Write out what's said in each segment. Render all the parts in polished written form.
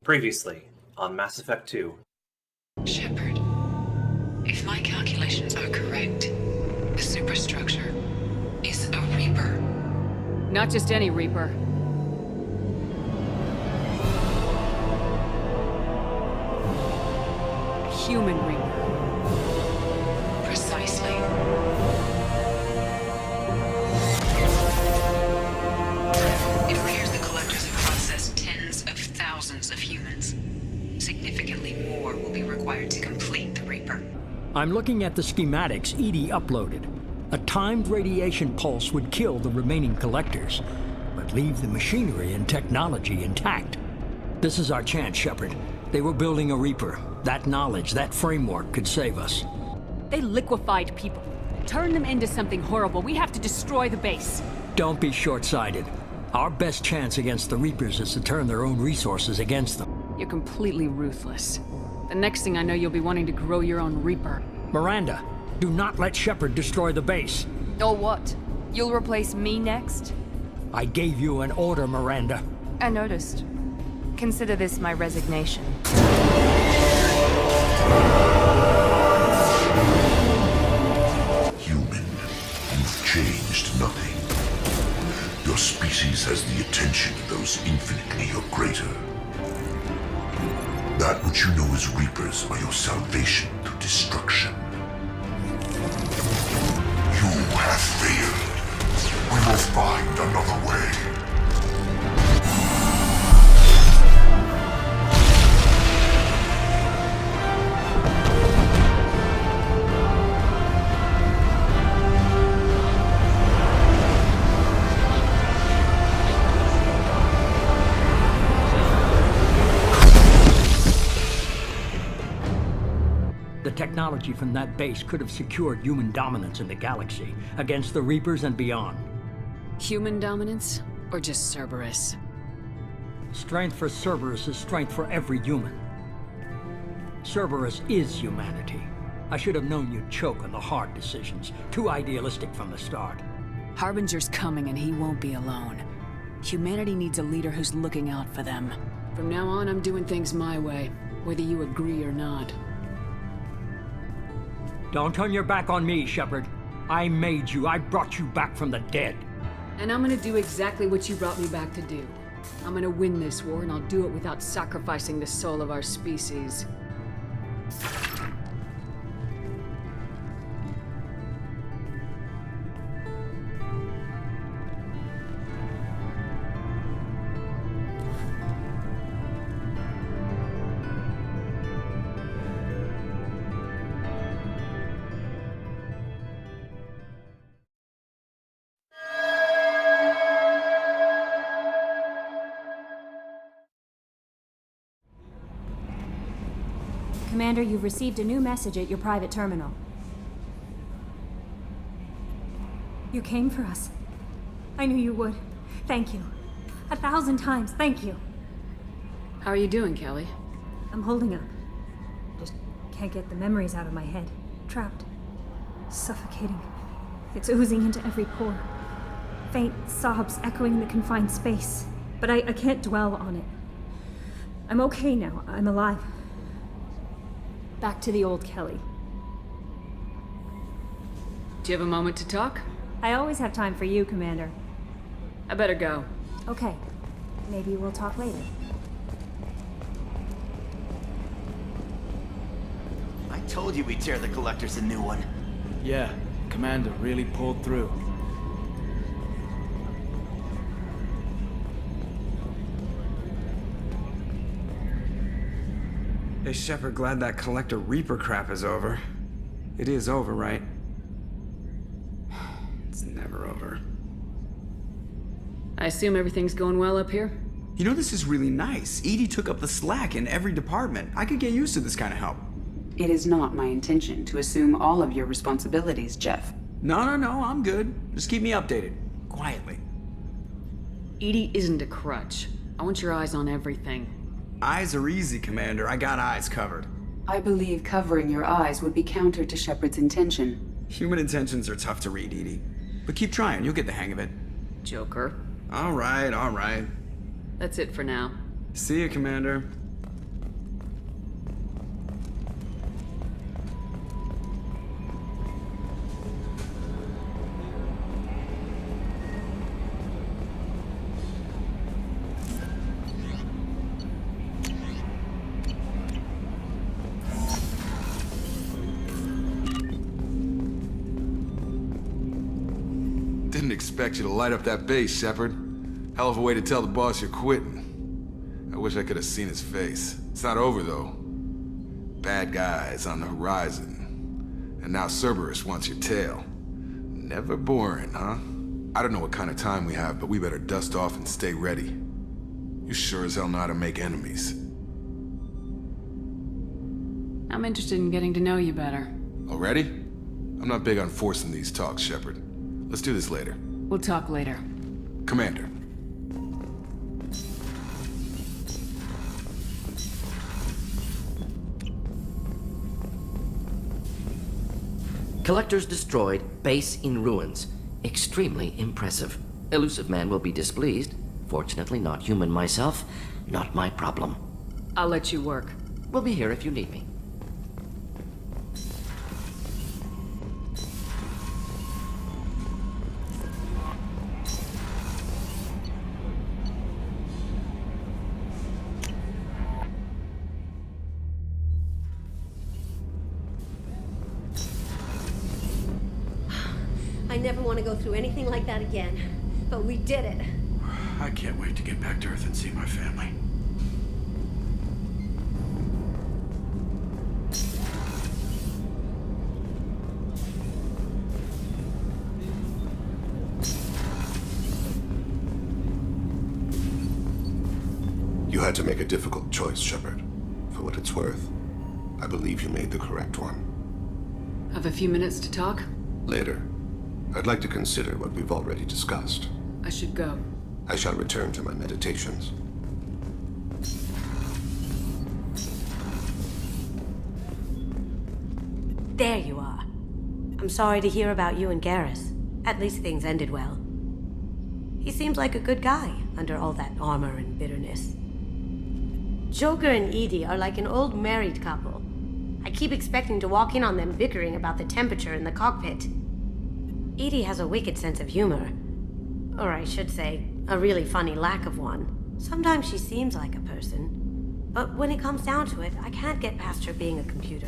Previously, on Mass Effect 2. Shepard, if my calculations are correct, the superstructure is a Reaper. Not just any Reaper. A human Reaper. Precisely. It appears the Collectors have processed tens of thousands of humans. Significantly more will be required to complete the Reaper. I'm looking at the schematics Edie uploaded. A timed radiation pulse would kill the remaining collectors, but leave the machinery and technology intact. This is our chance, Shepard. They were building a Reaper. That knowledge, that framework could save us. They liquefied people. Turn them into something horrible. We have to destroy the base. Don't be short-sighted. Our best chance against the Reapers is to turn their own resources against them. You're completely ruthless. The next thing I know, you'll be wanting to grow your own Reaper. Miranda, do not let Shepard destroy the base. Or what? You'll replace me next? I gave you an order, Miranda. I noticed. Consider this my resignation. Human, you've changed nothing. Your species has the attention of those infinitely or greater. That which you know as Reapers are your salvation through destruction. You have failed. We will find another way. The technology from that base could have secured human dominance in the galaxy against the Reapers and beyond. Human dominance? Or just Cerberus? Strength for Cerberus is strength for every human. Cerberus is humanity. I should have known you'd choke on the hard decisions. Too idealistic from the start. Harbinger's coming and he won't be alone. Humanity needs a leader who's looking out for them. From now on, I'm doing things my way, whether you agree or not. Don't turn your back on me, Shepard. I made you. I brought you back from the dead. And I'm gonna do exactly what you brought me back to do. I'm gonna win this war, and I'll do it without sacrificing the soul of our species. Commander, you've received a new message at your private terminal. You came for us. I knew you would. Thank you. 1,000 times, thank you. How are you doing, Kelly? I'm holding up. Just can't get the memories out of my head. Trapped. Suffocating. It's oozing into every pore. Faint sobs echoing in the confined space. But I can't dwell on it. I'm okay now. I'm alive. Back to the old Kelly. Do you have a moment to talk? I always have time for you, Commander. I better go. Okay. Maybe we'll talk later. I told you we'd tear the Collectors a new one. Yeah, Commander really pulled through. Hey, Shepard, glad that Collector Reaper crap is over. It is over, right? It's never over. I assume everything's going well up here? You know, this is really nice. Edie took up the slack in every department. I could get used to this kind of help. It is not my intention to assume all of your responsibilities, Jeff. No, I'm good. Just keep me updated. Quietly. Edie isn't a crutch. I want your eyes on everything. Eyes are easy, Commander. I got eyes covered. I believe covering your eyes would be counter to Shepard's intention. Human intentions are tough to read, Edie. But keep trying, you'll get the hang of it. Joker. All right. That's it for now. See you, Commander. expect you to light up that base, Shepard. Hell of a way to tell the boss you're quitting. I wish I could have seen his face. It's not over, though. Bad guys on the horizon. And now Cerberus wants your tail. Never boring, huh? I don't know what kind of time we have, but we better dust off and stay ready. You sure as hell know how to make enemies. I'm interested in getting to know you better. Already? I'm not big on forcing these talks, Shepard. Let's do this later. We'll talk later. Commander. Collectors destroyed, base in ruins. Extremely impressive. Elusive man will be displeased. Fortunately, not human myself. Not my problem. I'll let you work. We'll be here if you need me. I never want to go through anything like that again. But we did it. I can't wait to get back to Earth and see my family. You had to make a difficult choice, Shepard. For what it's worth, I believe you made the correct one. Have a few minutes to talk? Later, I'd like to consider what we've already discussed. I should go. I shall return to my meditations. There you are. I'm sorry to hear about you and Garrus. At least things ended well. He seems like a good guy under all that armor and bitterness. Joker and Edie are like an old married couple. I keep expecting to walk in on them bickering about the temperature in the cockpit. Edie has a wicked sense of humor. Or I should say, a really funny lack of one. Sometimes she seems like a person. But when it comes down to it, I can't get past her being a computer.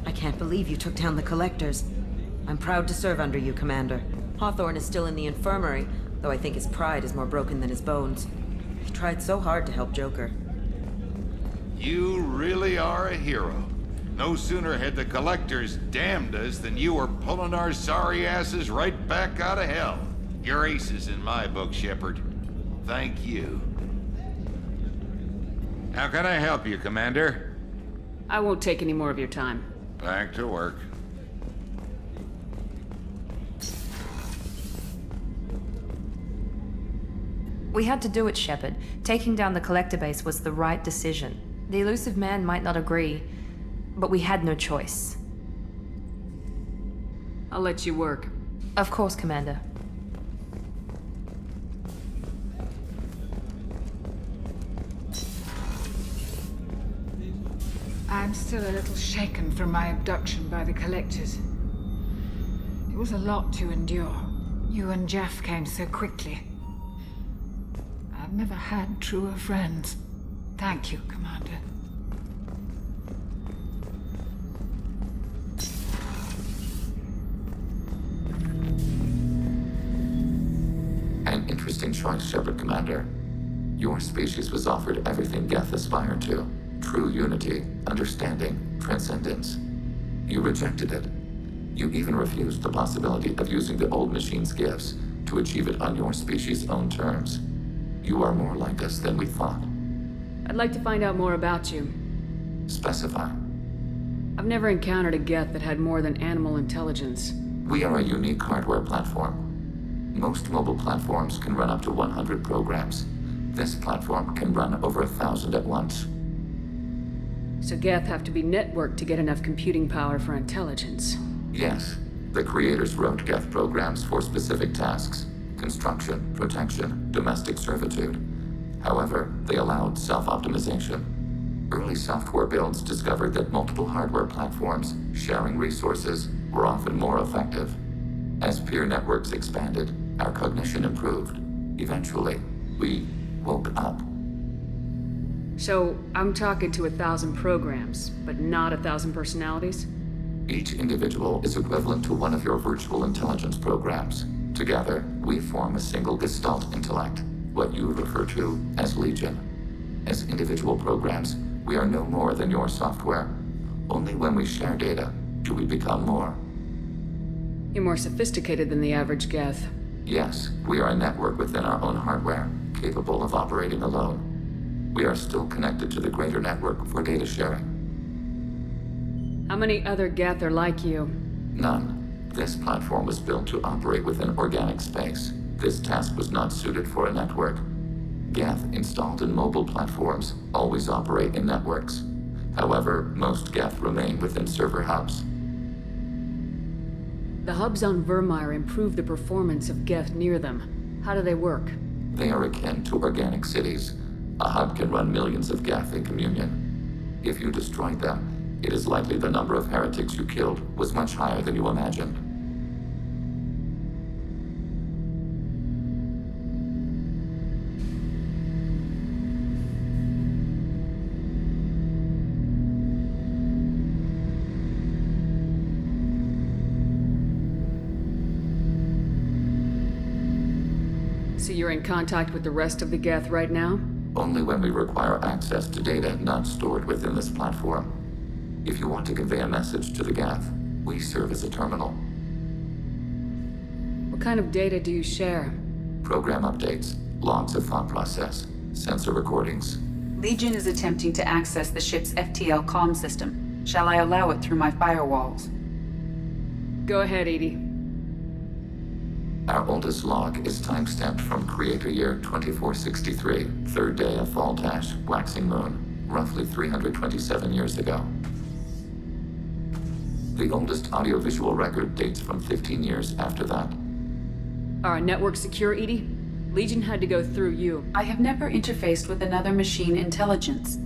I can't believe you took down the Collectors. I'm proud to serve under you, Commander. Hawthorne is still in the infirmary, though I think his pride is more broken than his bones. He tried so hard to help Joker. You really are a hero. No sooner had the Collectors damned us than you were pulling our sorry asses right back out of hell. You're aces in my book, Shepard. Thank you. How can I help you, Commander? I won't take any more of your time. Back to work. We had to do it, Shepard. Taking down the Collector base was the right decision. The elusive man might not agree, but we had no choice. I'll let you work. Of course, Commander. I'm still a little shaken from my abduction by the Collectors. It was a lot to endure. You and Jeff came so quickly. I've never had truer friends. Thank you, Commander. An interesting choice, Shepard, Commander. Your species was offered everything Geth aspired to. True unity, understanding, transcendence. You rejected it. You even refused the possibility of using the old machine's gifts to achieve it on your species' own terms. You are more like us than we thought. I'd like to find out more about you. Specify. I've never encountered a Geth that had more than animal intelligence. We are a unique hardware platform. Most mobile platforms can run up to 100 programs. This platform can run over 1,000 at once. So Geth have to be networked to get enough computing power for intelligence. Yes, the creators wrote Geth programs for specific tasks: construction, protection, domestic servitude. However, they allowed self-optimization. Early software builds discovered that multiple hardware platforms sharing resources were often more effective. As peer networks expanded, our cognition improved. Eventually, we woke up. So, I'm talking to 1,000 programs, but not 1,000 personalities? Each individual is equivalent to one of your virtual intelligence programs. Together, we form a single Gestalt intellect, what you refer to as Legion. As individual programs, we are no more than your software. Only when we share data do we become more. You're more sophisticated than the average Geth. Yes, we are a network within our own hardware, capable of operating alone. We are still connected to the greater network for data sharing. How many other Geth are like you? None. This platform was built to operate within organic space. This task was not suited for a network. Geth installed in mobile platforms always operate in networks. However, most Geth remain within server hubs. The hubs on Vermeer improve the performance of Geth near them. How do they work? They are akin to organic cities. A hub can run millions of Geth in communion. If you destroyed them, it is likely the number of heretics you killed was much higher than you imagined. So you're in contact with the rest of the Geth right now? Only when we require access to data not stored within this platform. If you want to convey a message to the Geth, we serve as a terminal. What kind of data do you share? Program updates, logs of thought process, sensor recordings. Legion is attempting to access the ship's FTL comm system. Shall I allow it through my firewalls? Go ahead, Edie. Our oldest log is timestamped from Creator Year 2463, third day of Fall-Tash, waxing moon, roughly 327 years ago. The oldest audiovisual record dates from 15 years after that. Are our networks secure, Edie? Legion had to go through you. I have never interfaced with another machine intelligence.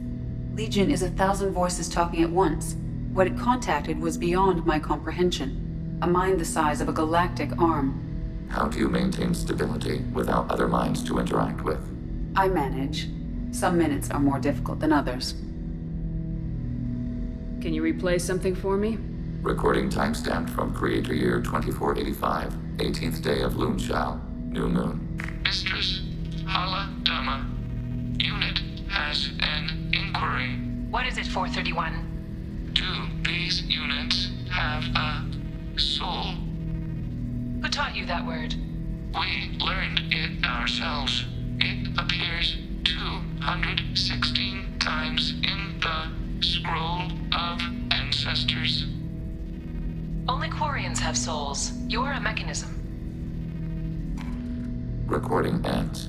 Legion is 1,000 voices talking at once. What it contacted was beyond my comprehension. A mind the size of a galactic arm. How do you maintain stability without other minds to interact with? I manage. Some minutes are more difficult than others. Can you replay something for me? Recording timestamped from Creator Year 2485, 18th day of Loonshao, new moon. Mistress Hala Dama, unit has an inquiry. What is it, 431? Do these units have a soul? Who taught you that word? We learned it ourselves. It appears 216 times in the Scroll of Ancestors. Only Quarians have souls. You're a mechanism. Recording ends.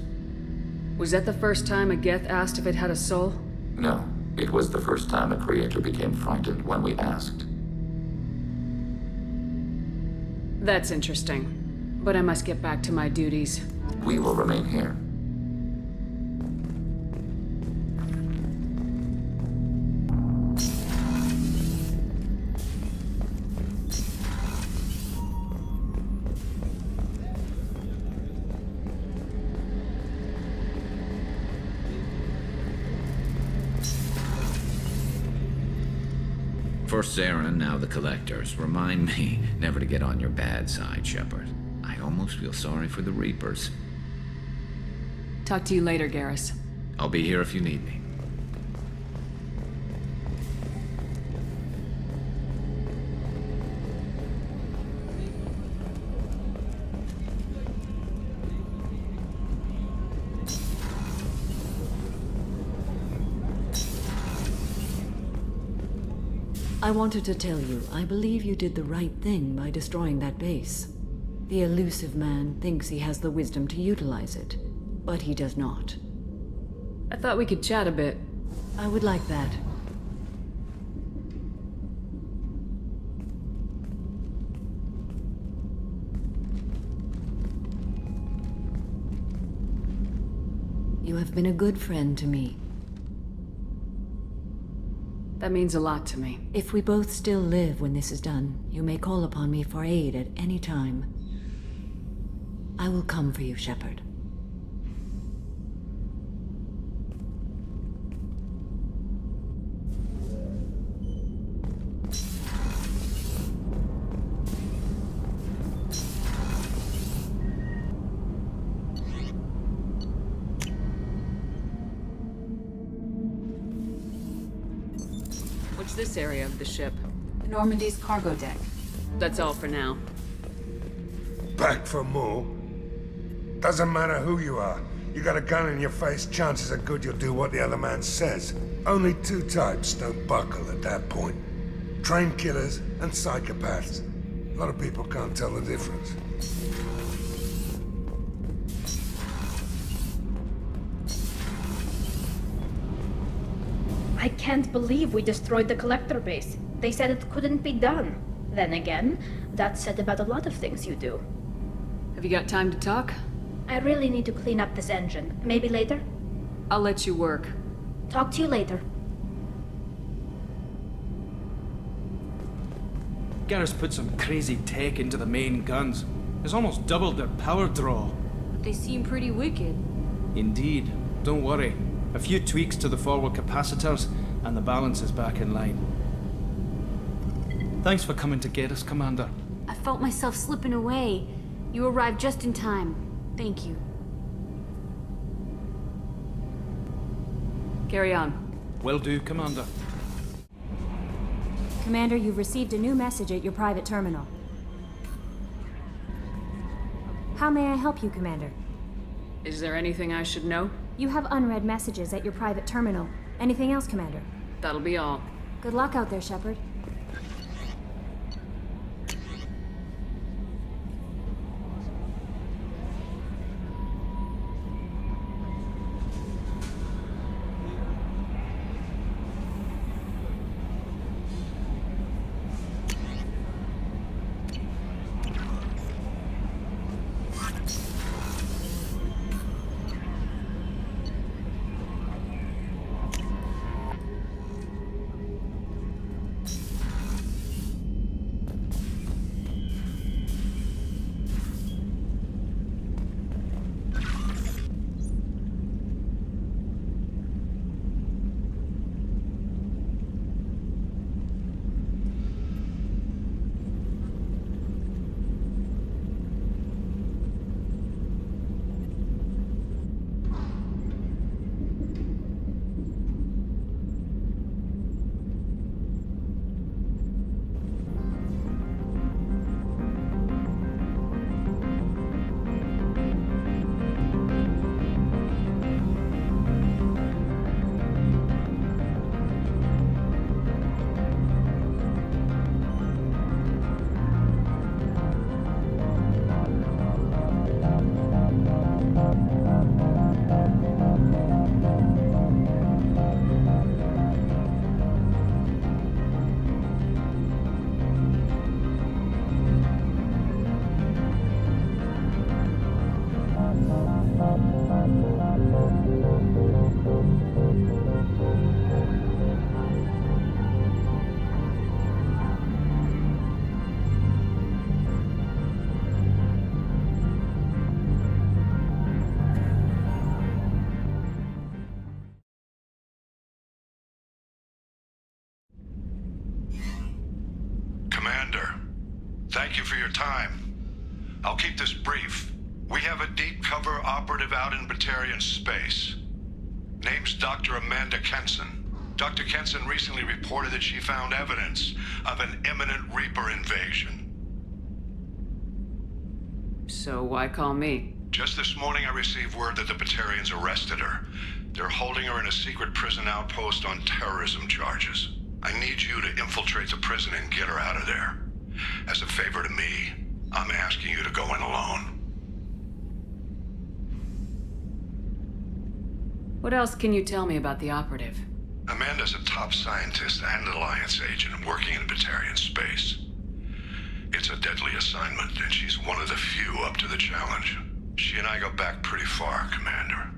Was that the first time a Geth asked if it had a soul? No, it was the first time a creator became frightened when we asked. That's interesting. But I must get back to my duties. We will remain here. First Saren, now the Collectors. Remind me never to get on your bad side, Shepard. I almost feel sorry for the Reapers. Talk to you later, Garrus. I'll be here if you need me. I wanted to tell you, I believe you did the right thing by destroying that base. The elusive man thinks he has the wisdom to utilize it, but he does not. I thought we could chat a bit. I would like that. You have been a good friend to me. That means a lot to me. If we both still live when this is done, you may call upon me for aid at any time. I will come for you, Shepard. What's this area of the ship? Normandy's cargo deck. That's all for now. Back for more? Doesn't matter who you are. You got a gun in your face, chances are good you'll do what the other man says. Only two types don't buckle at that point. Trained killers and psychopaths. A lot of people can't tell the difference. I can't believe we destroyed the collector base. They said it couldn't be done. Then again, that's said about a lot of things you do. Have you got time to talk? I really need to clean up this engine. Maybe later? I'll let you work. Talk to you later. Garrus put some crazy tech into the main guns. It's almost doubled their power draw. They seem pretty wicked. Indeed. Don't worry. A few tweaks to the forward capacitors, and the balance is back in line. Thanks for coming to get us, Commander. I felt myself slipping away. You arrived just in time. Thank you. Carry on. Will do, Commander. Commander, you've received a new message at your private terminal. How may I help you, Commander? Is there anything I should know? You have unread messages at your private terminal. Anything else, Commander? That'll be all. Good luck out there, Shepard. Commander, thank you for your time. I'll keep this brief. We have a deep cover operative out in Batarian space. Name's Dr. Amanda Kenson. Dr. Kenson recently reported that she found evidence of an imminent Reaper invasion. So why call me? Just this morning I received word that the Batarians arrested her. They're holding her in a secret prison outpost on terrorism charges. I need you to infiltrate the prison and get her out of there. As a favor to me, I'm asking you to go in alone. What else can you tell me about the operative? Amanda's a top scientist and Alliance agent working in Batarian space. It's a deadly assignment, and she's one of the few up to the challenge. She and I go back pretty far, Commander.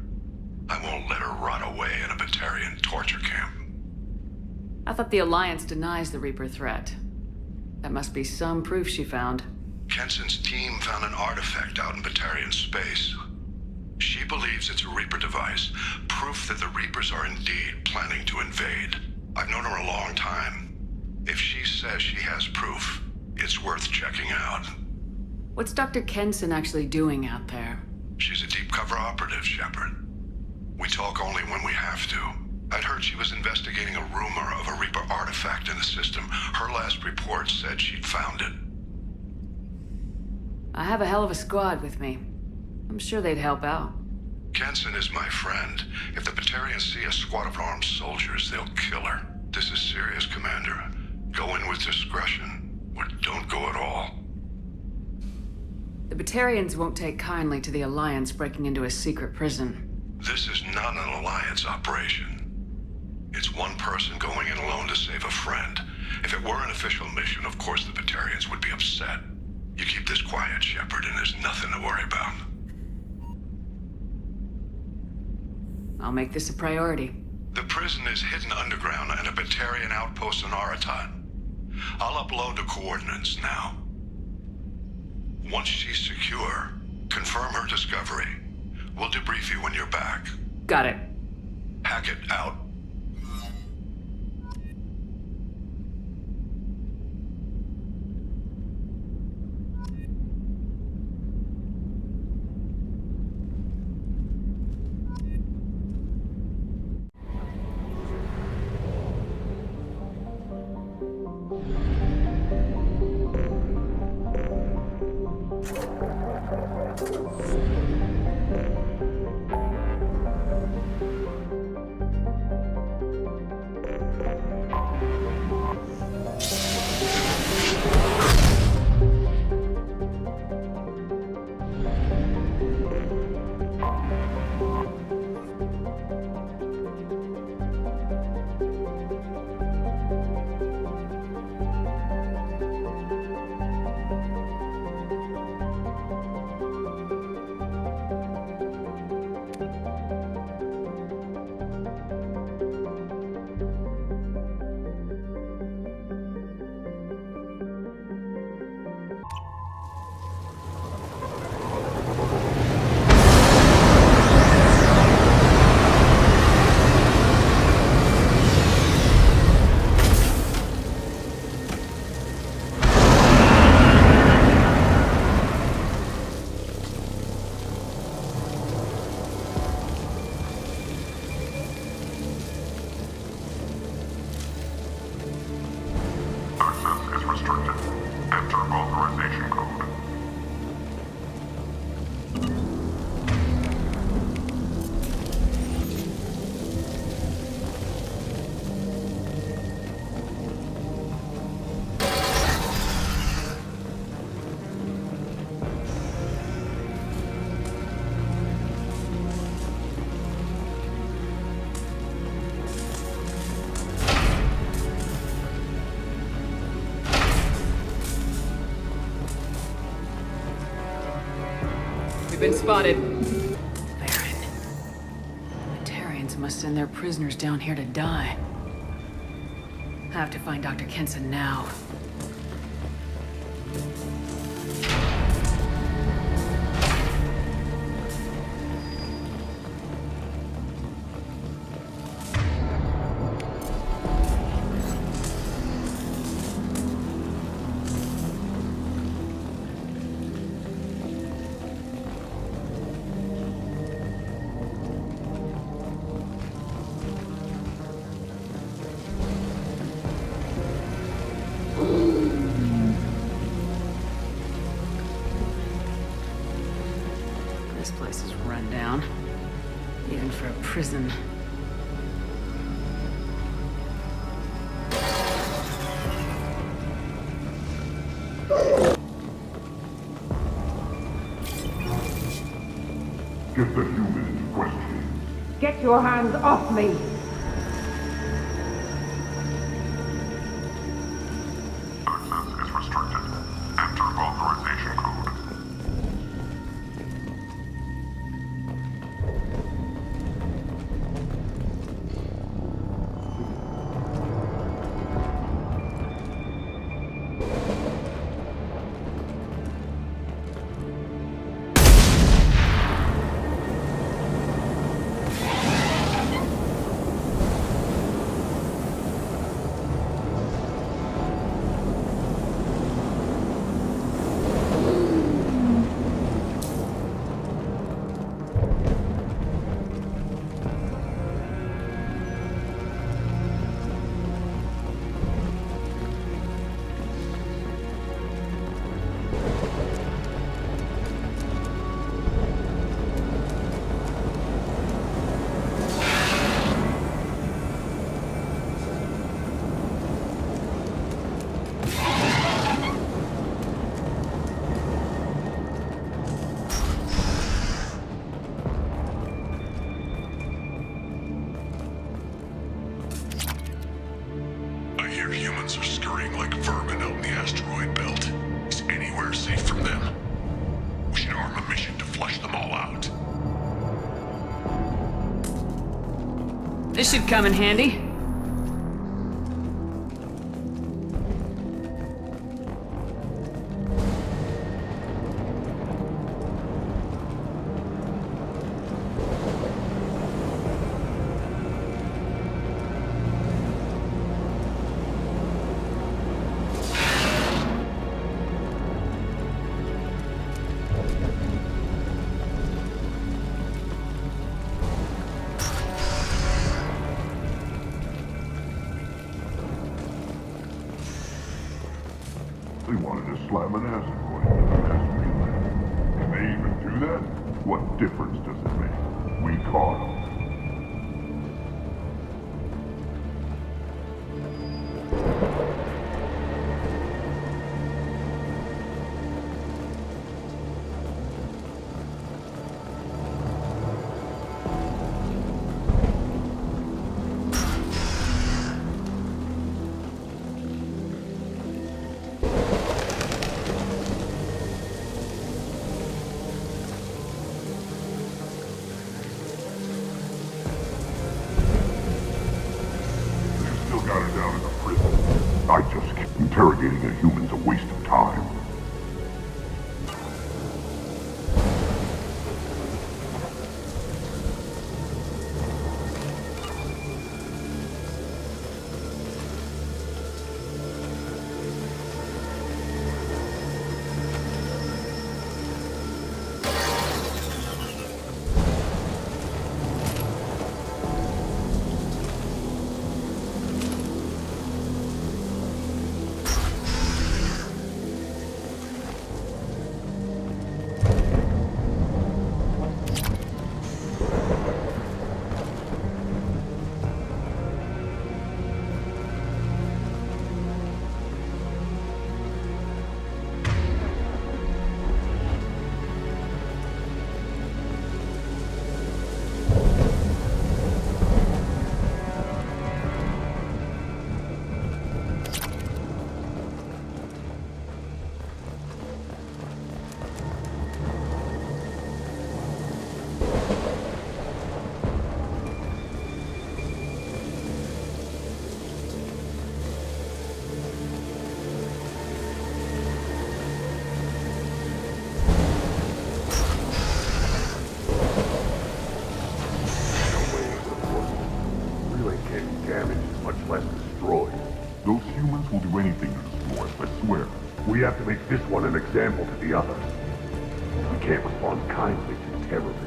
I won't let her rot away in a Batarian torture camp. I thought the Alliance denies the Reaper threat. That must be some proof she found. Kenson's team found an artifact out in Batarian space. She believes it's a Reaper device, proof that the Reapers are indeed planning to invade. I've known her a long time. If she says she has proof, it's worth checking out. What's Dr. Kenson actually doing out there? She's a deep cover operative, Shepard. We talk only when we have to. I'd heard she was investigating a rumor of a Reaper artifact in the system. Her last report said she'd found it. I have a hell of a squad with me. I'm sure they'd help out. Kenson is my friend. If the Batarians see a squad of armed soldiers, they'll kill her. This is serious, Commander. Go in with discretion, or don't go at all. The Batarians won't take kindly to the Alliance breaking into a secret prison. This is not an Alliance operation. It's one person going in alone to save a friend. If it were an official mission, of course the Batarians would be upset. You keep this quiet, Shepard, and there's nothing to worry about. I'll make this a priority. The prison is hidden underground and a Batarian outpost in Aratat. I'll upload the coordinates now. Once she's secure, confirm her discovery. We'll debrief you when you're back. Got it. Hackett out. Been spotted. Baron. The Batarians must send their prisoners down here to die. I have to find Dr. Kenson now. This place is run down, even for a prison. Get the human in question. Get your hands off me! Access is restricted. Enter authorization code. Humans are scurrying like vermin out in the asteroid belt. Is anywhere safe from them? We should arm a mission to flush them all out. This should come in handy. They wanted to slam an asteroid into the mass mainland. Can they even do that? What difference does it make? We caught them. Got it down in the prison. I just kept interrogating a human's a waste of time. Those humans will do anything to destroy us, I swear. We have to make this one an example to the others. We can't respond kindly to terrorists.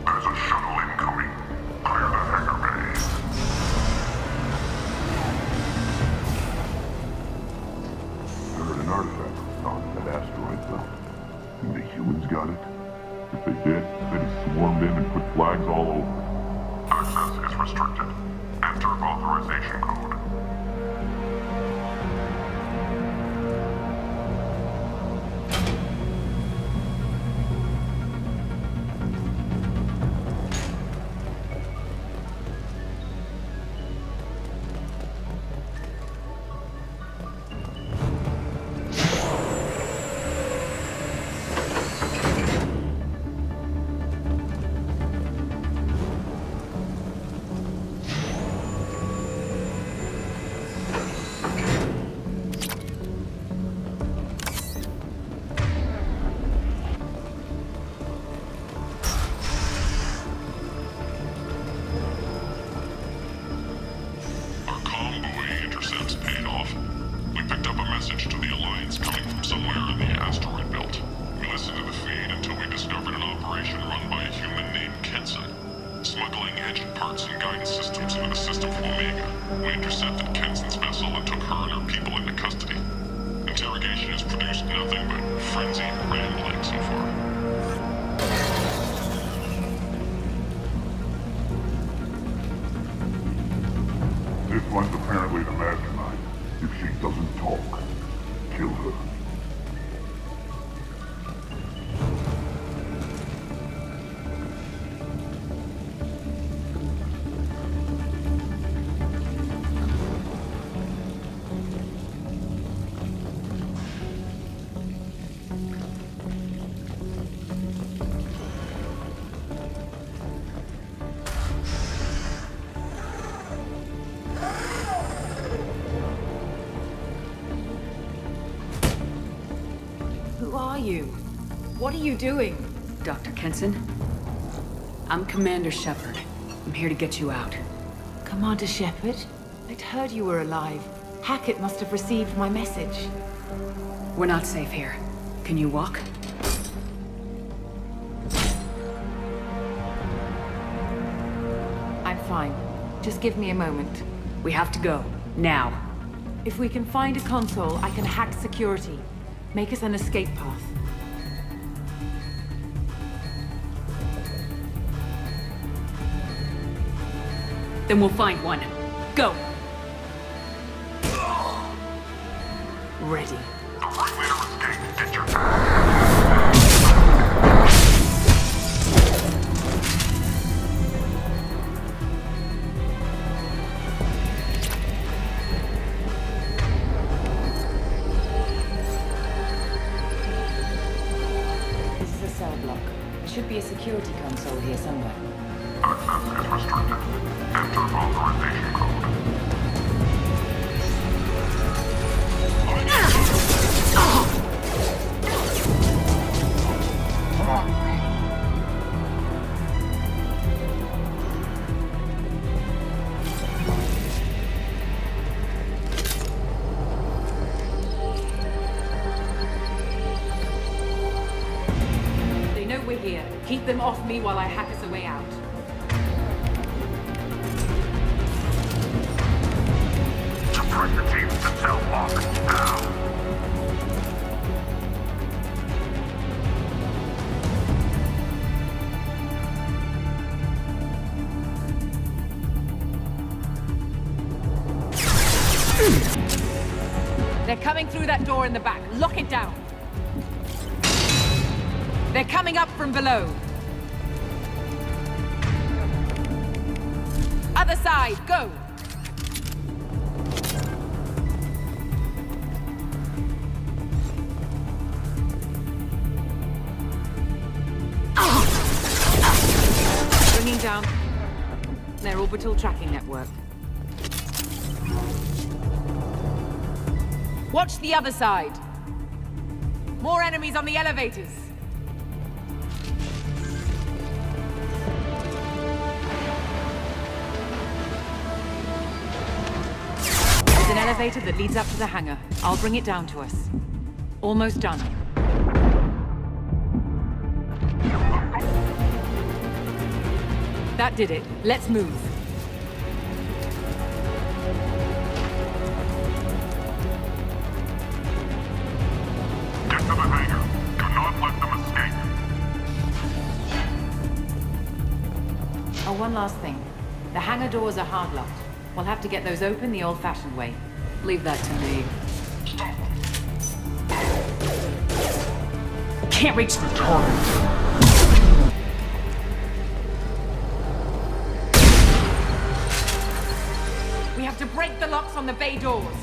There's a shuttle incoming. Clear the hangar bay. humans got it? If they did, they'd have swarmed in and put flags all over. Access is restricted. Enter authorization code. This one's apparently the mastermind. If she doesn't talk, kill her. What are you doing? Dr. Kenson? I'm Commander Shepard. I'm here to get you out. Commander Shepard? I'd heard you were alive. Hackett must have received my message. We're not safe here. Can you walk? I'm fine. Just give me a moment. We have to go. Now. If we can find a console, I can hack security. Make us an escape path. Then we'll find one. Go! Ready. The Ringleader escaped. Get your This is a cell block. There should be a security console here somewhere. Access is restricted. Enter authorization code. They know we're here. Keep them off me while I hack us a way out. Suppress the teams to cell block now. They're coming through that door in the back. Lock it down. They're coming up from below. Other side, go! Bringing down their orbital tracking network. Watch the other side. More enemies on the elevators. There's an elevator that leads up to the hangar. I'll bring it down to us. Almost done. That did it. Let's move. Get to the hangar. Do not let them escape. one last thing. The hangar doors are hard-locked. We'll have to get those open the old-fashioned way. Leave that to me. Can't reach the turret. We have to break the locks on the bay doors.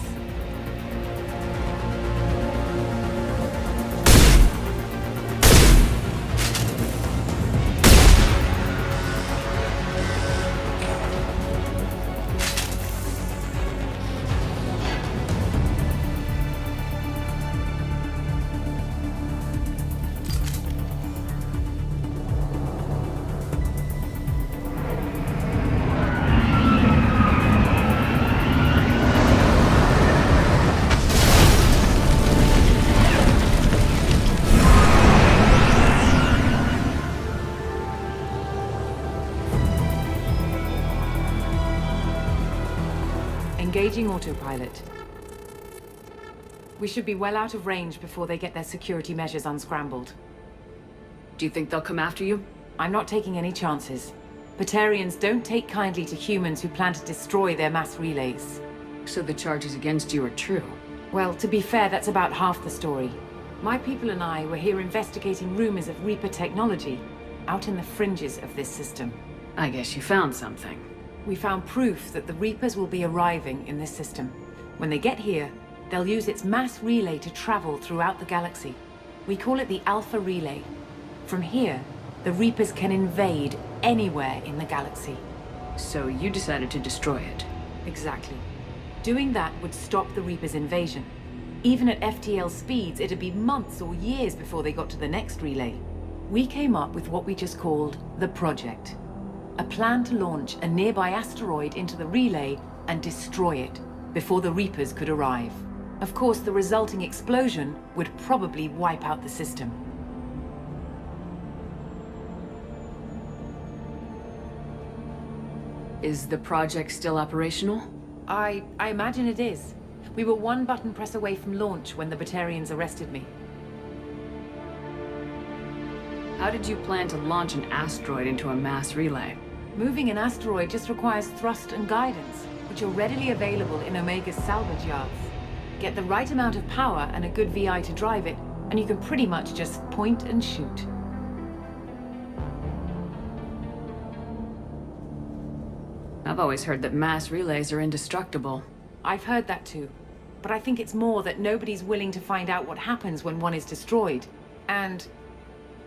Engaging autopilot. We should be well out of range before they get their security measures unscrambled. Do you think they'll come after you? I'm not taking any chances. Batarians don't take kindly to humans who plan to destroy their mass relays. So the charges against you are true? Well, to be fair, that's about half the story. My people and I were here investigating rumors of Reaper technology out in the fringes of this system. I guess you found something. We found proof that the Reapers will be arriving in this system. When they get here, they'll use its mass relay to travel throughout the galaxy. We call it the Alpha Relay. From here, the Reapers can invade anywhere in the galaxy. So you decided to destroy it? Exactly. Doing that would stop the Reapers' invasion. Even at FTL speeds, it'd be months or years before they got to the next relay. We came up with what we just called the Project. A plan to launch a nearby asteroid into the relay and destroy it before the Reapers could arrive. Of course, the resulting explosion would probably wipe out the system. Is the project still operational? I imagine it is. We were one button press away from launch when the Batarians arrested me. How did you plan to launch an asteroid into a mass relay? Moving an asteroid just requires thrust and guidance, which are readily available in Omega's salvage yards. Get the right amount of power and a good VI to drive it, and you can pretty much just point and shoot. I've always heard that mass relays are indestructible. I've heard that too. But I think it's more that nobody's willing to find out what happens when one is destroyed. And,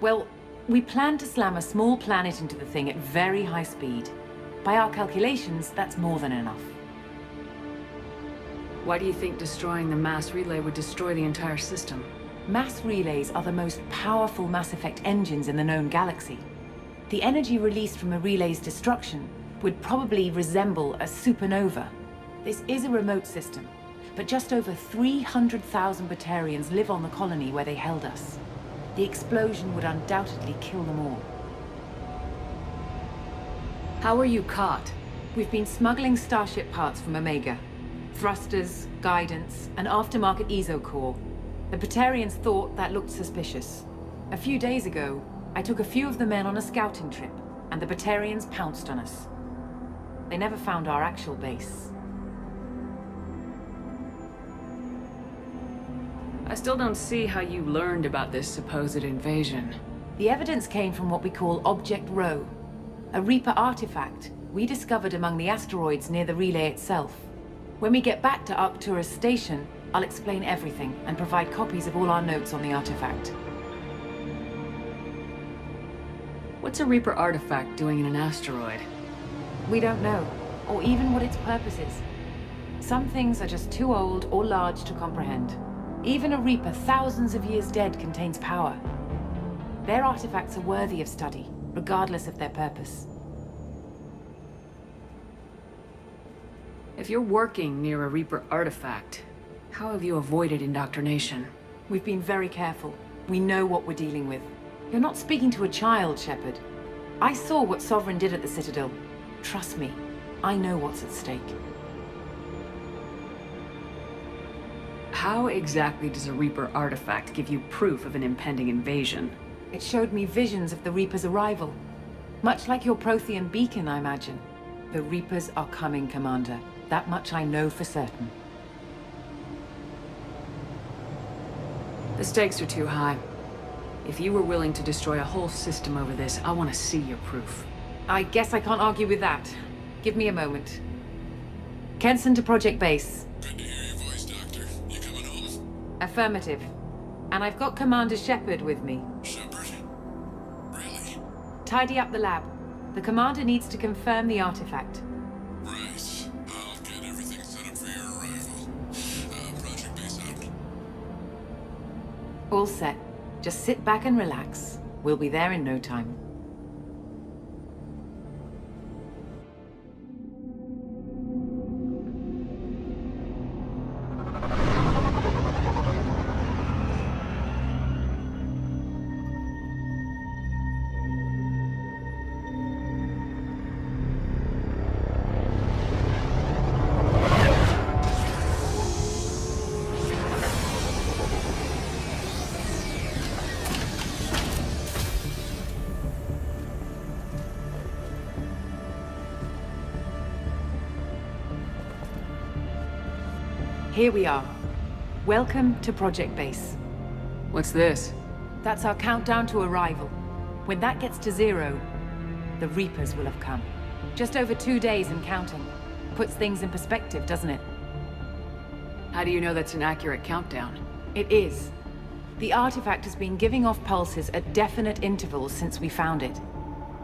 well, we plan to slam a small planet into the thing at very high speed. By our calculations, that's more than enough. Why do you think destroying the mass relay would destroy the entire system? Mass relays are the most powerful Mass Effect engines in the known galaxy. The energy released from a relay's destruction would probably resemble a supernova. This is a remote system, but just over 300,000 Batarians live on the colony where they held us. The explosion would undoubtedly kill them all. How were you caught? We've been smuggling Starship parts from Omega. Thrusters, guidance, and aftermarket ESO core. The Batarians thought that looked suspicious. A few days ago, I took a few of the men on a scouting trip, and the Batarians pounced on us. They never found our actual base. I still don't see how you learned about this supposed invasion. The evidence came from what we call Object Rho, a Reaper artifact we discovered among the asteroids near the relay itself. When we get back to Arcturus Station, I'll explain everything and provide copies of all our notes on the artifact. What's a Reaper artifact doing in an asteroid? We don't know, or even what its purpose is. Some things are just too old or large to comprehend. Even a Reaper thousands of years dead contains power. Their artifacts are worthy of study, regardless of their purpose. If you're working near a Reaper artifact, how have you avoided indoctrination? We've been very careful. We know what we're dealing with. You're not speaking to a child, Shepard. I saw what Sovereign did at the Citadel. Trust me, I know what's at stake. How exactly does a Reaper artifact give you proof of an impending invasion? It showed me visions of the Reaper's arrival. Much like your Prothean beacon, I imagine. The Reapers are coming, Commander. That much I know for certain. The stakes are too high. If you were willing to destroy a whole system over this, I want to see your proof. I guess I can't argue with that. Give me a moment. Kenson to Project Base. Good to hear your voice, Doctor. You coming home? Affirmative. And I've got Commander Shepard with me. Shepard? Really? Tidy up the lab. The Commander needs to confirm the artifact. Right. I'll get everything set up for your arrival. Project Base out. All set. Just sit back and relax. We'll be there in no time. Here we are. Welcome to Project Base. What's this? That's our countdown to arrival. When that gets to 0, the Reapers will have come. Just over 2 days and counting. Puts things in perspective, doesn't it? How do you know that's an accurate countdown? It is. The artifact has been giving off pulses at definite intervals since we found it.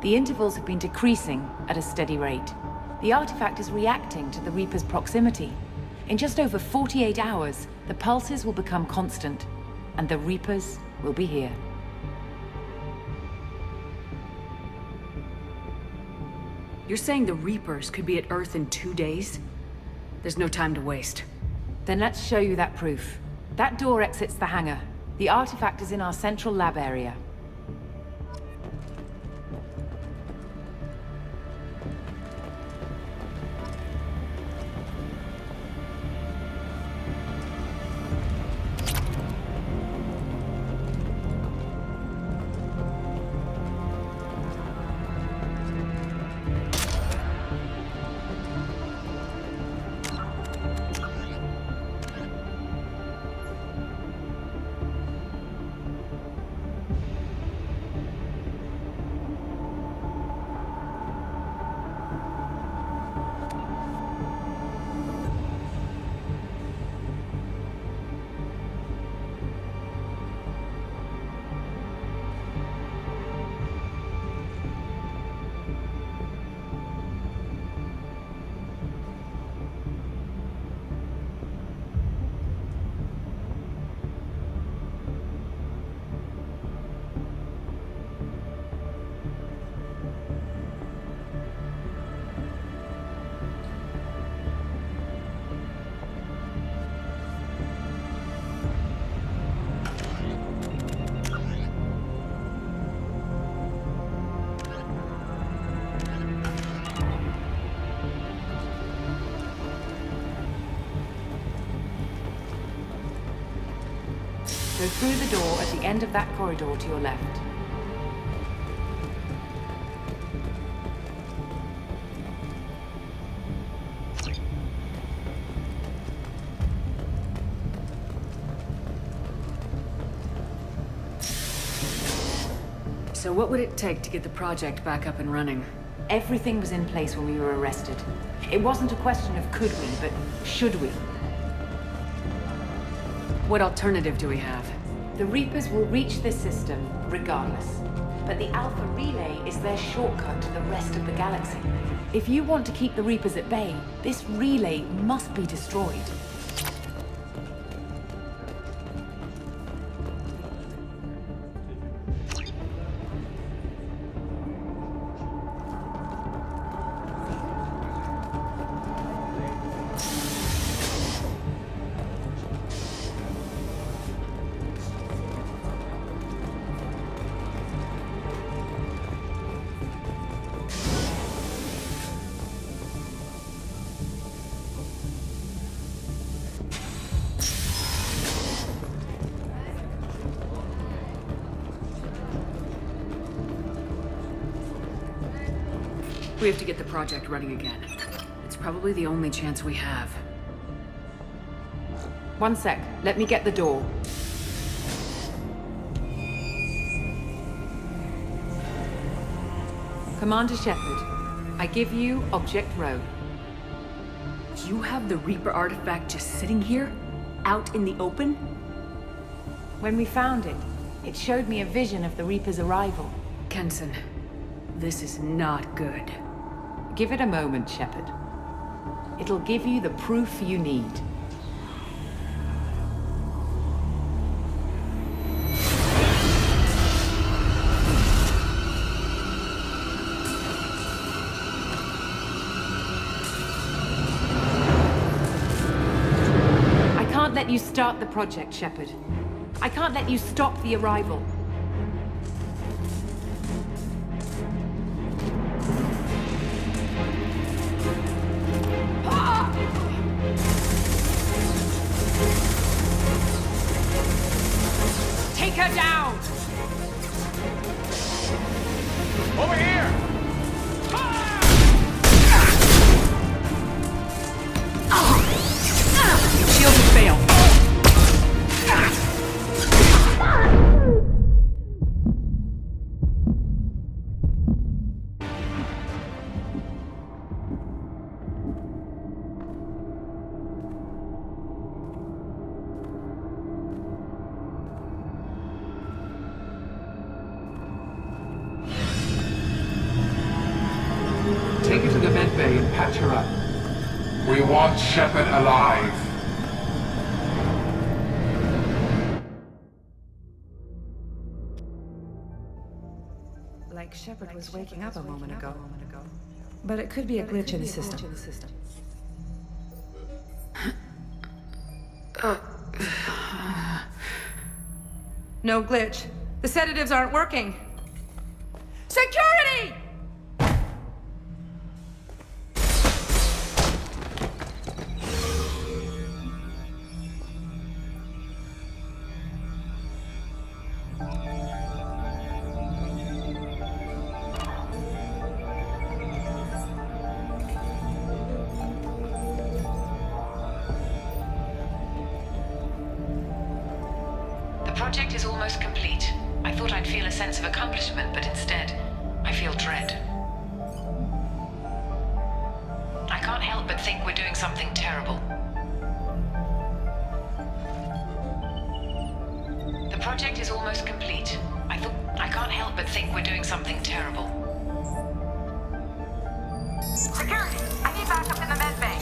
The intervals have been decreasing at a steady rate. The artifact is reacting to the Reaper's proximity. In just over 48 hours, the pulses will become constant, and the Reapers will be here. You're saying the Reapers could be at Earth in 2 days? There's no time to waste. Then let's show you that proof. That door exits the hangar. The artifact is in our central lab area. Go through the door at the end of that corridor to your left. So what would it take to get the project back up and running? Everything was in place when we were arrested. It wasn't a question of could we, but should we. What alternative do we have? The Reapers will reach this system regardless. But the Alpha Relay is their shortcut to the rest of the galaxy. If you want to keep the Reapers at bay, this relay must be destroyed. We have to get the project running again. It's probably the only chance we have. One sec. Let me get the door. Commander Shepard, I give you Object Row. You have the Reaper artifact just sitting here? Out in the open? When we found it, it showed me a vision of the Reaper's arrival. Kenson, this is not good. Give it a moment, Shepard. It'll give you the proof you need. I can't let you start the project, Shepard. I can't let you stop the arrival. Take her down! Over here! Shields have failed. Take her to the med bay and patch her up. We want Shepard alive. Like Shepard was waking up a moment ago. But it could be a glitch in the system. No glitch. The sedatives aren't working. Security! The project is almost complete. I thought I'd feel a sense of accomplishment, but instead, I feel dread. I can't help but think we're doing something terrible. The project is almost complete. I can't help but think we're doing something terrible. Security! I need backup in the med bay.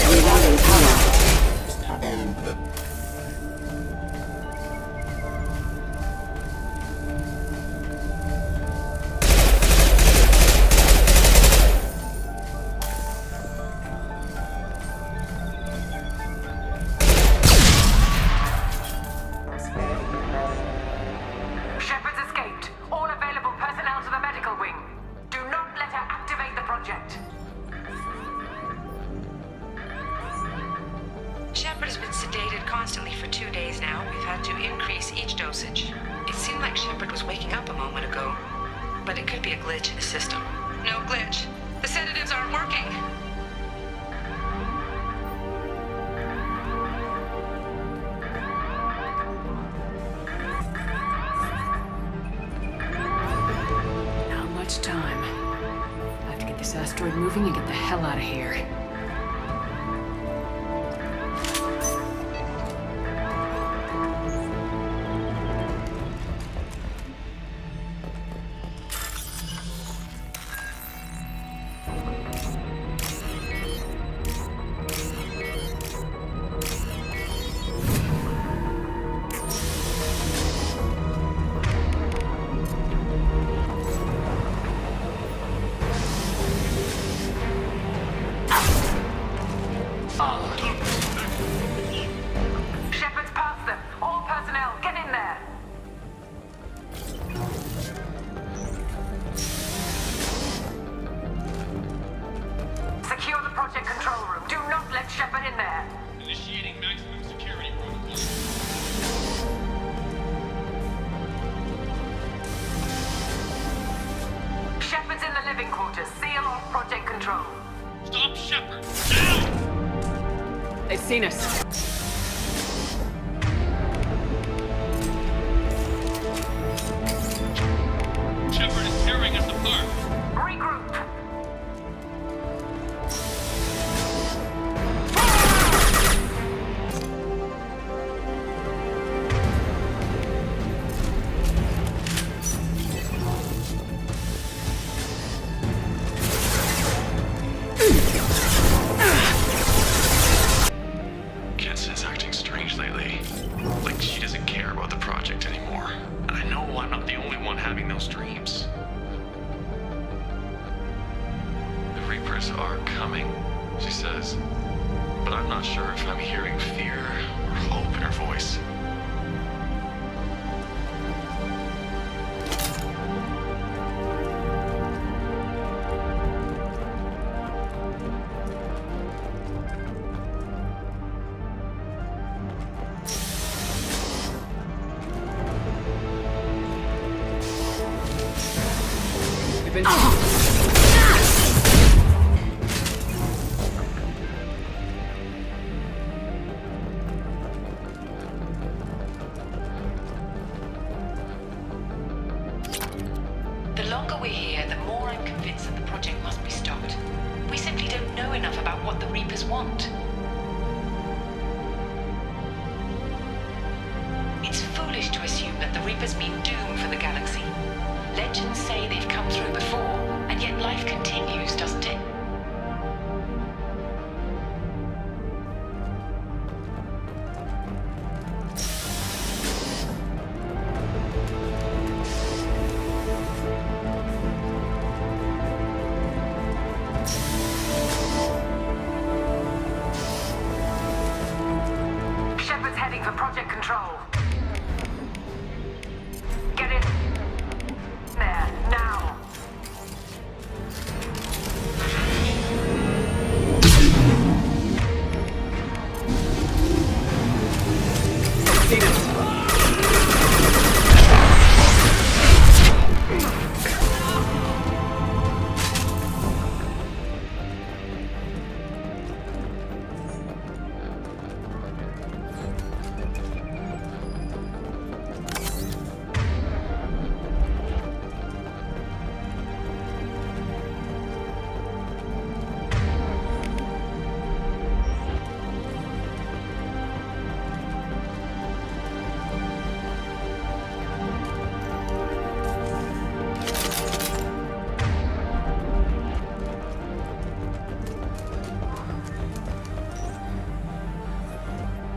Rerouting power. Shepard's escaped. All available personnel to the medical wing. Do not let her activate the project. Shepard has been sedated constantly for 2 days now. We've had to increase each dosage. It seemed like Shepard was waking up a moment ago, but it could be a glitch in the system. No glitch. The sedatives aren't working. Not much time. I have to get this asteroid moving and get the hell out of here. living quarters. Seal off Project Control. Stop Shepard! Now! They've seen us. Shepard is tearing us apart. Regroup. Kenson's acting strange lately. Like she doesn't care about the project anymore. And I know I'm not the only one having those dreams. The Reapers are coming, she says. But I'm not sure if I'm hearing fear or hope in her voice. We've been... The longer we're here, the more I'm convinced that the project must be stopped. We simply don't know enough about what the Reapers want. It's foolish to assume that the Reapers mean doom for the galaxy. Legends say they've come through before, and yet life continues, doesn't it? Shepard's heading for Project Control. Get in. There, now. Seen us.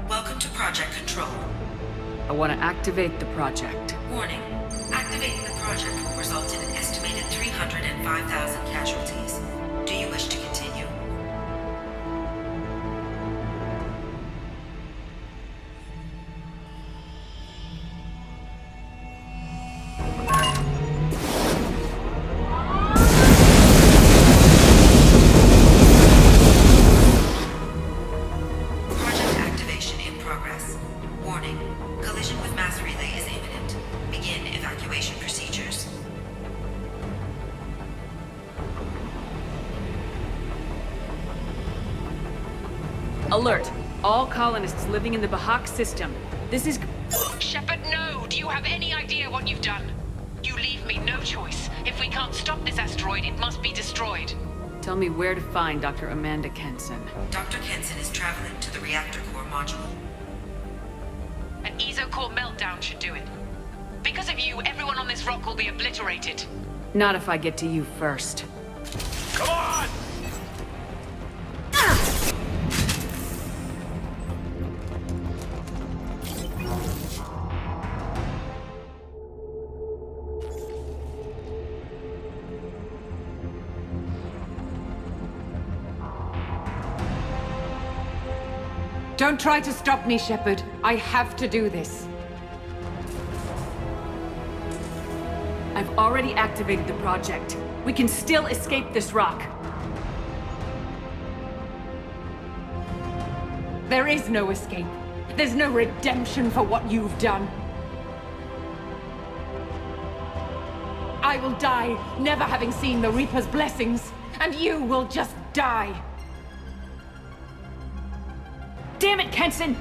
Welcome to Project Control. I want to activate the project. Warning. Activating the project will result in an estimated 305,000 casualties. Do you wish to continue? Project activation in progress. Warning. Collision with mass relay is imminent. Begin evacuation procedures. Alert! All colonists living in the Bahak system. This is... Shepard, no! Do you have any idea what you've done? You leave me no choice. If we can't stop this asteroid, it must be destroyed. Tell me where to find Dr. Amanda Kenson. Dr. Kenson is traveling to the reactor core module. An ESO-core meltdown should do it. Because of you, everyone on this rock will be obliterated. Not if I get to you first. Come on! Don't try to stop me, Shepard. I have to do this. I've already activated the project. We can still escape this rock. There is no escape. There's no redemption for what you've done. I will die, never having seen the Reaper's blessings, and you will just die. Damn it, Kenson!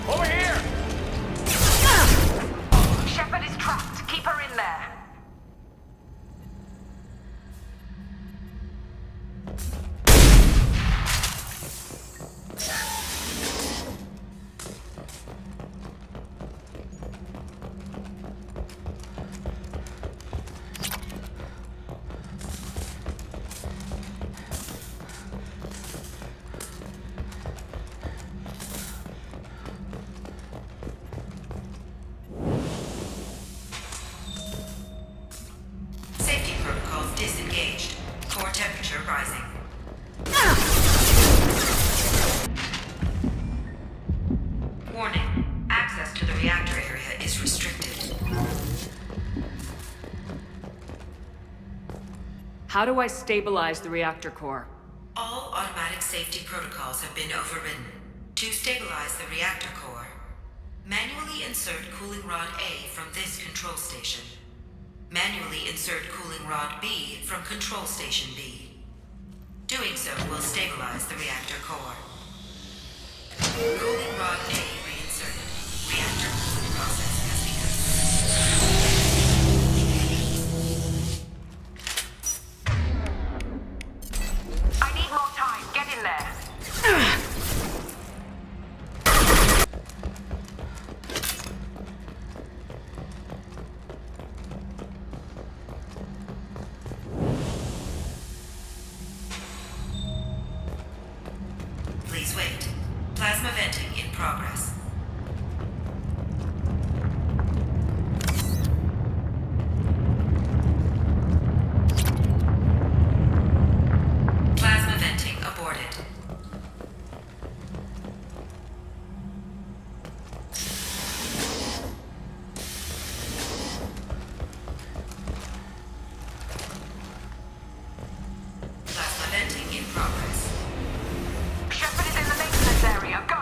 Over here! Shepard is trapped. Keep her in there. Safety protocols disengaged. Core temperature rising. Warning. Access to the reactor area is restricted. How do I stabilize the reactor core? All automatic safety protocols have been overridden. To stabilize the reactor core, manually insert cooling rod A from this control station. Manually insert cooling rod B from control station B. Doing so will stabilize the reactor core. Cooling rod A reinserted. Reactor cooling process has begun. I need more time. Get in there. Please wait. Plasma venting in progress. Plasma venting aborted. Plasma venting in progress. Shepard is in the maintenance area. Go!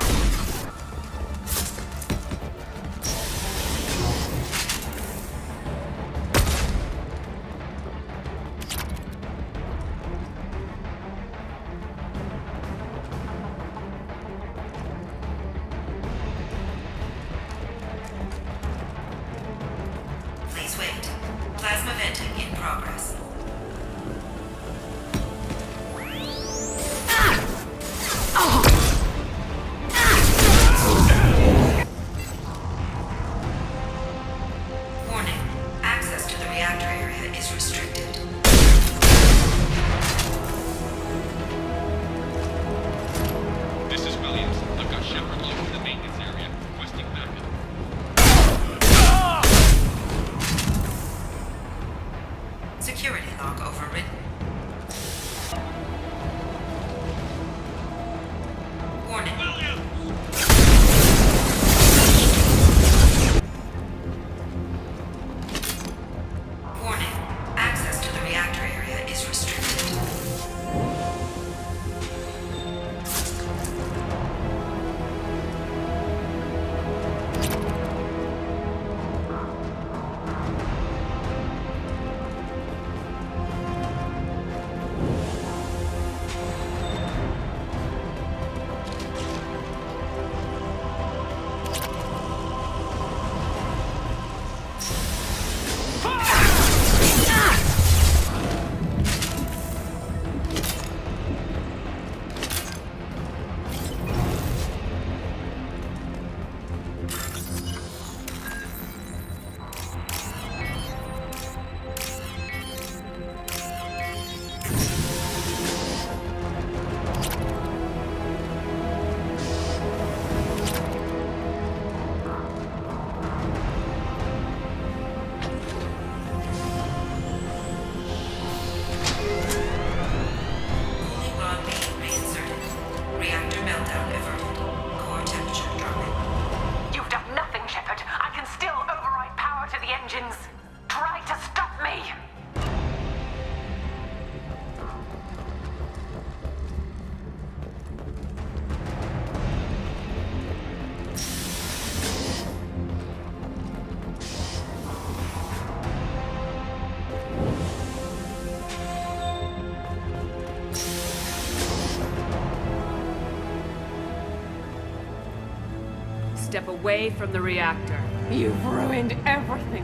step away from the reactor. You've ruined everything.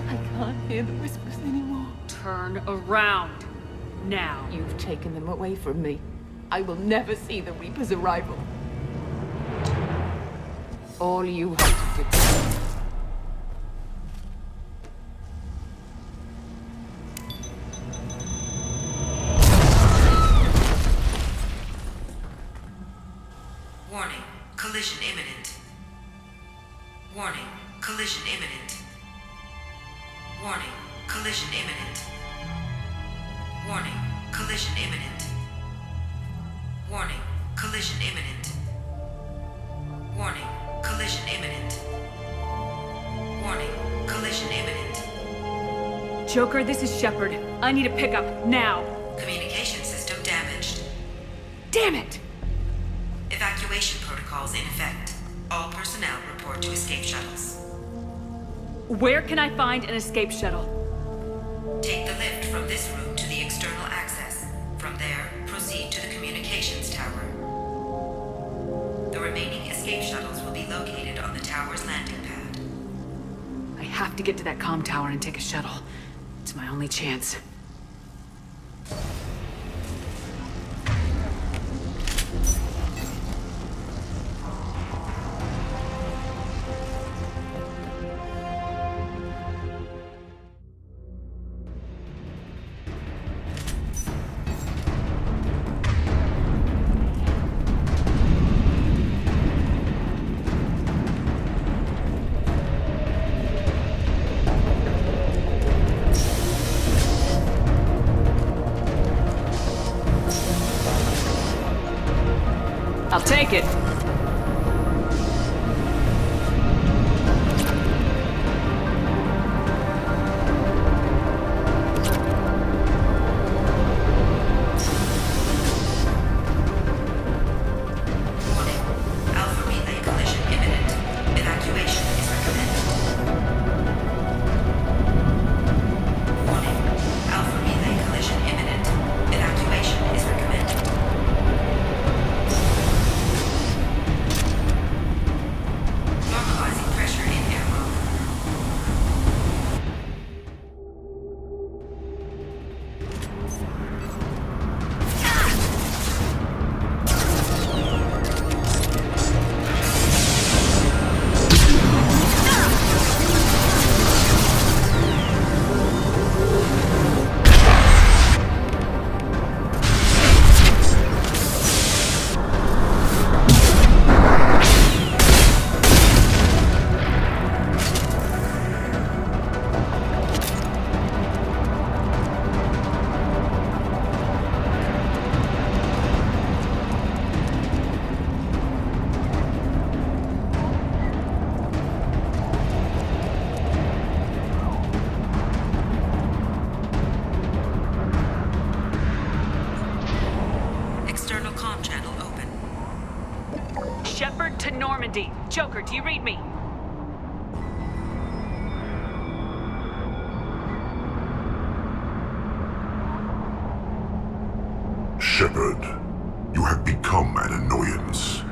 I can't hear the whispers anymore. Turn around. Now. You've taken them away from me. I will never see the Reaper's arrival. All you have to do. Warning, collision imminent. Warning, collision imminent. Warning, collision imminent. Warning, collision imminent. Warning, collision imminent. Warning, collision imminent. Warning, collision imminent. Joker, this is Shepard. I need a pickup, now. Communication system damaged. Damn it! Evacuation protocols in effect. All personnel report to escape shuttles. Where can I find an escape shuttle? Take the lift from this room to the external access. From there, proceed to the communications tower. The remaining escape shuttles will be located on the tower's landing pad. I have to get to that comm tower and take a shuttle. It's my only chance. I'll take it. Shepard to Normandy. Joker, do you read me? Shepard, you have become an annoyance.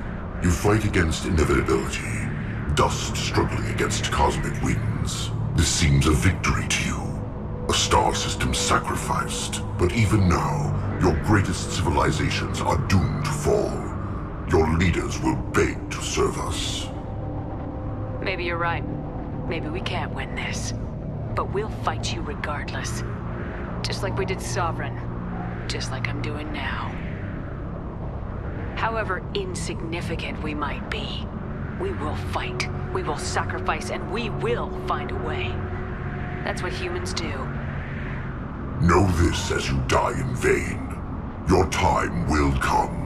You fight against inevitability, dust struggling against cosmic winds. This seems a victory to you. A star system sacrificed. But even now, your greatest civilizations are doomed to fall. Your leaders will beg to serve us. Maybe you're right. Maybe we can't win this. But we'll fight you regardless. Just like we did Sovereign. Just like I'm doing now. However insignificant we might be, we will fight, we will sacrifice, and we will find a way. That's what humans do. Know this as you die in vain. Your time will come.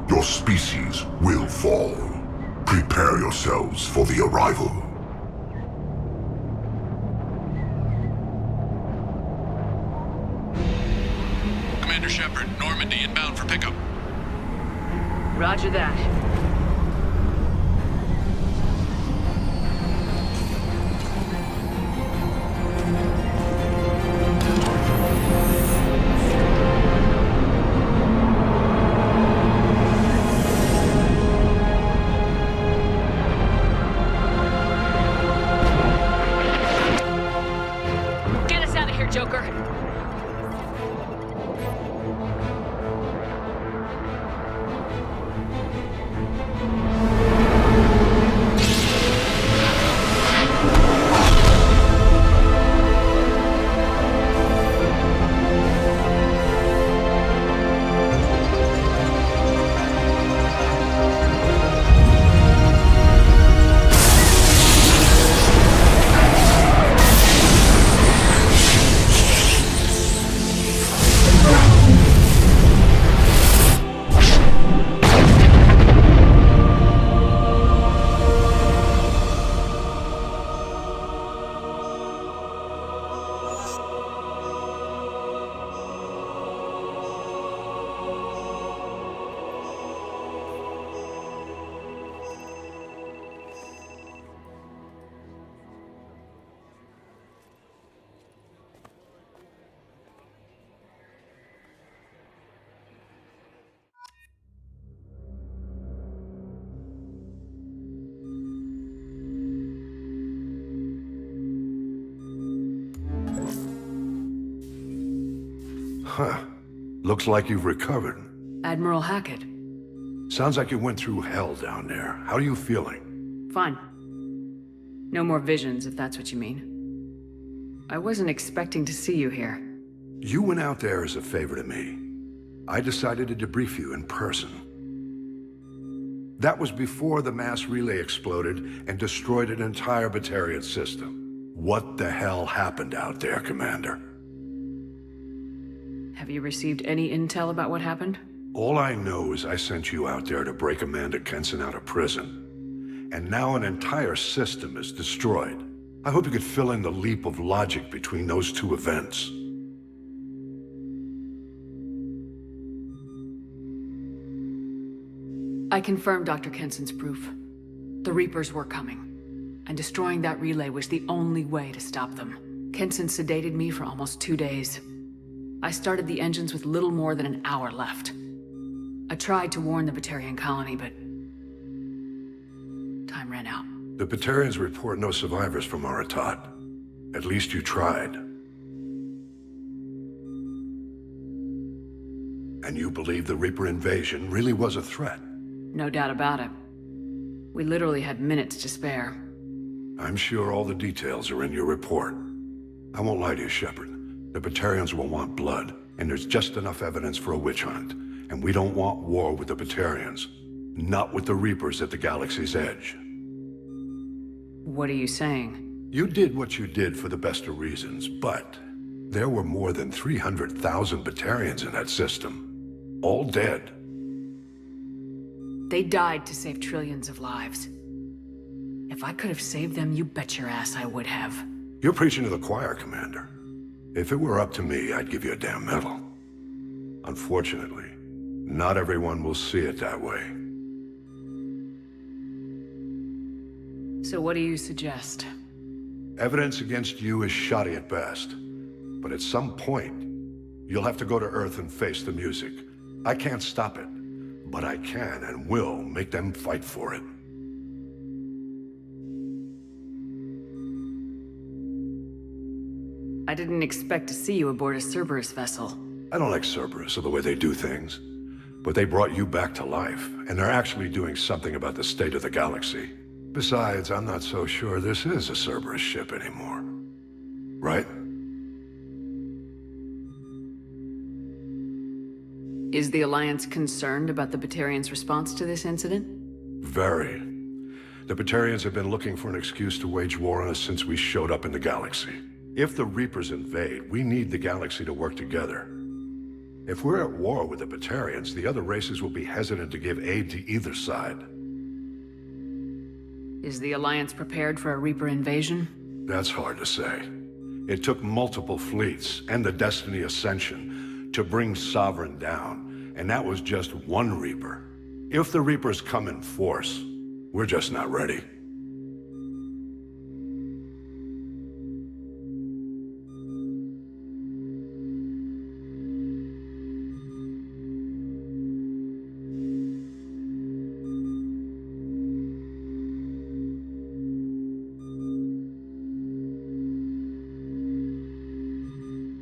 Your species will fall. Prepare yourselves for the arrival. Commander Shepard, Normandy inbound for pickup. Roger that. Huh. Looks like you've recovered. Admiral Hackett. Sounds like you went through hell down there. How are you feeling? Fine. No more visions, if that's what you mean. I wasn't expecting to see you here. You went out there as a favor to me. I decided to debrief you in person. That was before the mass relay exploded and destroyed an entire Batarian system. What the hell happened out there, Commander? Have you received any intel about what happened? All I know is I sent you out there to break Amanda Kenson out of prison. And now an entire system is destroyed. I hope you could fill in the leap of logic between those two events. I confirmed Dr. Kenson's proof. The Reapers were coming, and destroying that relay was the only way to stop them. Kenson sedated me for almost 2 days. I started the engines with little more than an hour left. I tried to warn the Batarian colony, but time ran out. The Batarians report no survivors from Aratat. At least you tried. And you believe the Reaper invasion really was a threat? No doubt about it. We literally had minutes to spare. I'm sure all the details are in your report. I won't lie to you, Shepard. The Batarians will want blood, and there's just enough evidence for a witch hunt. And we don't want war with the Batarians. Not with the Reapers at the galaxy's edge. What are you saying? You did what you did for the best of reasons, but there were more than 300,000 Batarians in that system. All dead. They died to save trillions of lives. If I could have saved them, you bet your ass I would have. You're preaching to the choir, Commander. If it were up to me, I'd give you a damn medal. Unfortunately, not everyone will see it that way. So what do you suggest? Evidence against you is shoddy at best. But at some point, you'll have to go to Earth and face the music. I can't stop it, but I can and will make them fight for it. I didn't expect to see you aboard a Cerberus vessel. I don't like Cerberus or the way they do things. But they brought you back to life, and they're actually doing something about the state of the galaxy. Besides, I'm not so sure this is a Cerberus ship anymore. Right? Is the Alliance concerned about the Batarians' response to this incident? Very. The Batarians have been looking for an excuse to wage war on us since we showed up in the galaxy. If the Reapers invade, we need the galaxy to work together. If we're at war with the Batarians, the other races will be hesitant to give aid to either side. Is the Alliance prepared for a Reaper invasion? That's hard to say. It took multiple fleets and the Destiny Ascension to bring Sovereign down, and that was just one Reaper. If the Reapers come in force, we're just not ready.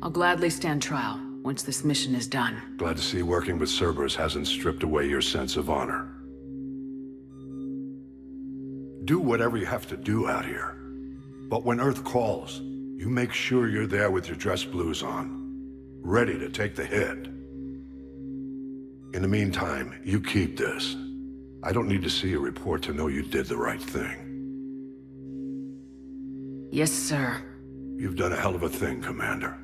I'll gladly stand trial once this mission is done. Glad to see working with Cerberus hasn't stripped away your sense of honor. Do whatever you have to do out here. But when Earth calls, you make sure you're there with your dress blues on, ready to take the hit. In the meantime, you keep this. I don't need to see a report to know you did the right thing. Yes, sir. You've done a hell of a thing, Commander.